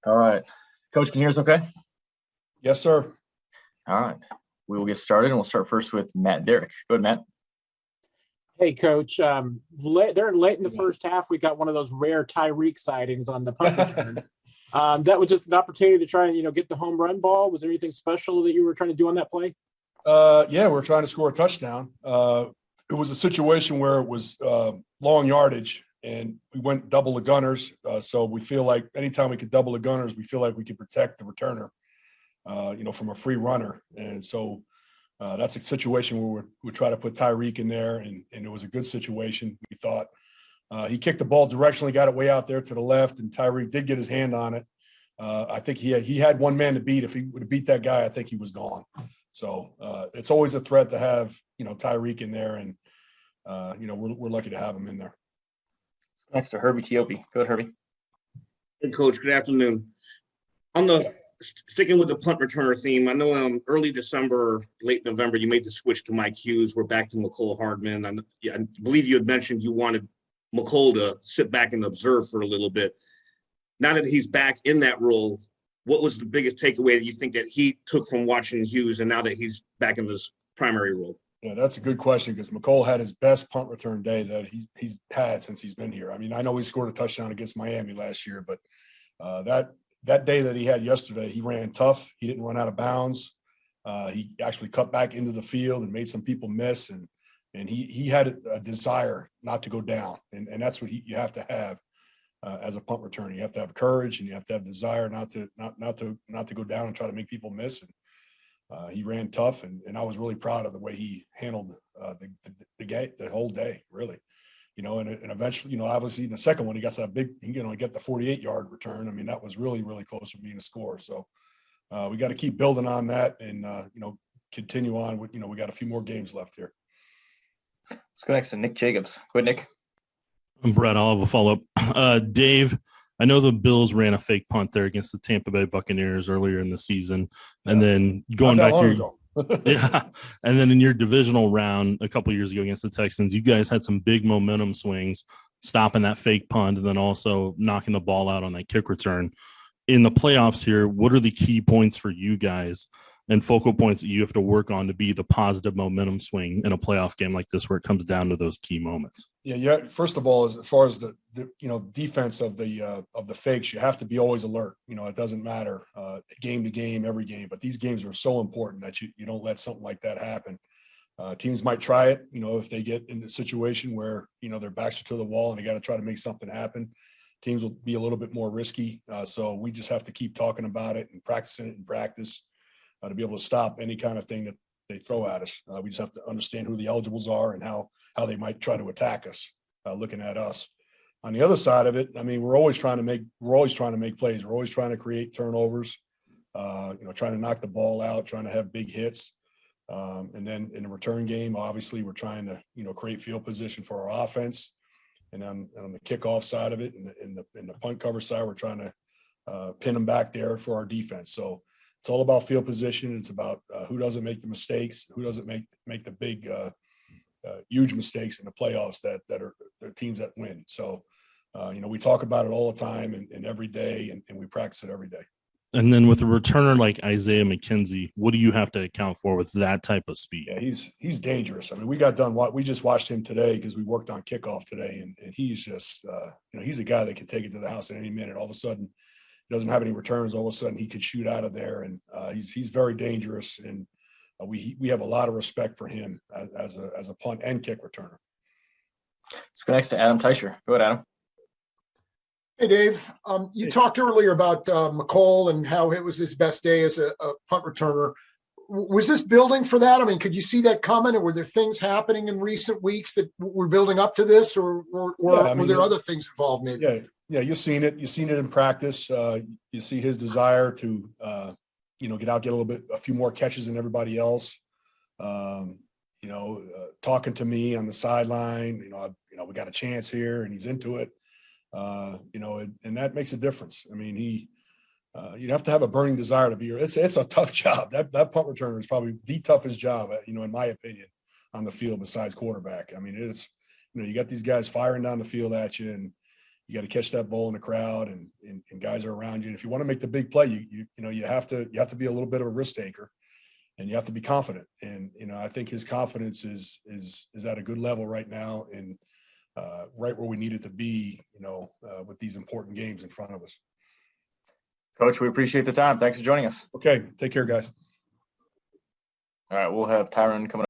All right. Coach, can you hear us okay? Yes, sir. All right. We will get started, and we'll start first with Matt Derrick. Go ahead, Matt. Hey, Coach. They're late in the first half. We got one of those rare Tyreek sightings on the punt return. That was just an opportunity to try and get the home run ball. Was there anything special that you were trying to do on that play? Yeah, we're trying to score a touchdown. It was a situation where it was long yardage, and we went double the gunners. So we feel like anytime we could double the gunners, we feel like we could protect the returner, from a free runner. And so that's a situation where we try to put Tyreek in there, and it was a good situation. We thought he kicked the ball directionally, got it way out there to the left, and Tyreek did get his hand on it. I think he had one man to beat. If he would have beat that guy, I think he was gone. So it's always a threat to have Tyreek in there, and we're lucky to have him in there. Next to Herbie Teope. Go ahead, Herbie. Hey, Coach. Good afternoon. Sticking with the punt returner theme, I know early December, late November, you made the switch to Mike Hughes. We're back to Mecole Hardman. I believe you had mentioned you wanted Mecole to sit back and observe for a little bit. Now that he's back in that role, what was the biggest takeaway that you think that he took from watching Hughes, and now that he's back in this primary role? Yeah, that's a good question, because Mecole had his best punt return day that he's had since he's been here. I mean, I know he scored a touchdown against Miami last year, but that day that he had yesterday, he ran tough. He didn't run out of bounds. He actually cut back into the field and made some people miss, and he had a desire not to go down, and that's what you have to have as a punt returner. You have to have courage, and you have to have desire not to go down and try to make people miss. And he ran tough, and I was really proud of the way he handled the whole day, really. And eventually, obviously in the second one, he got that big, he get the 48-yard return. I mean, that was really, really close to being a score. So we got to keep building on that and, continue on with, we got a few more games left here. Let's go next to Nick Jacobs. Go ahead, Nick. I'm Brett. I'll have a follow-up. Dave, I know the Bills ran a fake punt there against the Tampa Bay Buccaneers earlier in the season. And then going back here. Yeah. And then in your divisional round a couple of years ago against the Texans, you guys had some big momentum swings, stopping that fake punt and then also knocking the ball out on that kick return. In the playoffs here, what are the key points for you guys and focal points that you have to work on to be the positive momentum swing in a playoff game like this, where it comes down to those key moments? Yeah. First of all, as far as the defense of the fakes, you have to be always alert. It doesn't matter game to game, every game, but these games are so important that you don't let something like that happen. Teams might try it, if they get in a situation where, their backs are to the wall and they got to try to make something happen. Teams will be a little bit more risky. So we just have to keep talking about it and practicing it in practice to be able to stop any kind of thing that they throw at us. We just have to understand who the eligibles are and how they might try to attack us, looking at us. On the other side of it, I mean, we're always trying to make plays. We're always trying to create turnovers, trying to knock the ball out, trying to have big hits. And then in the return game, obviously we're trying to, create field position for our offense. And on the kickoff side of it, in the punt cover side, we're trying to pin them back there for our defense. So it's all about field position. It's about who doesn't make the mistakes, who doesn't make the big, huge mistakes in the playoffs that are teams that win. So, we talk about it all the time and every day, and we practice it every day. And then with a returner like Isaiah McKenzie, what do you have to account for with that type of speed? Yeah, he's dangerous. I mean, we just watched him today because we worked on kickoff today, and he's just, he's a guy that can take it to the house at any minute. All of a sudden, he doesn't have any returns. All of a sudden, he could shoot out of there, and he's very dangerous. And we have a lot of respect for him as a punt and kick returner. Let's go next to Adam Teicher. Go ahead, Adam. Hey, Dave. You talked earlier about Mecole and how it was his best day as a punt returner. Was this building for that? I mean, could you see that coming, or were there things happening in recent weeks that were building up to this, or were there other things involved maybe? Yeah, you've seen it. You've seen it in practice. You see his desire to, get out, get a few more catches than everybody else. Talking to me on the sideline, we got a chance here, and he's into it. And that makes a difference. I mean, you'd have to have a burning desire to be here. It's a tough job. That punt returner is probably the toughest job, in my opinion, on the field besides quarterback. I mean, it's, you got these guys firing down the field at you, and you got to catch that ball in the crowd, and guys are around you. And if you want to make the big play, you have to be a little bit of a risk taker, and you have to be confident. And I think his confidence is at a good level right now, and right where we need it to be. With these important games in front of us. Coach, we appreciate the time. Thanks for joining us. Okay, take care, guys. All right, we'll have Tyron coming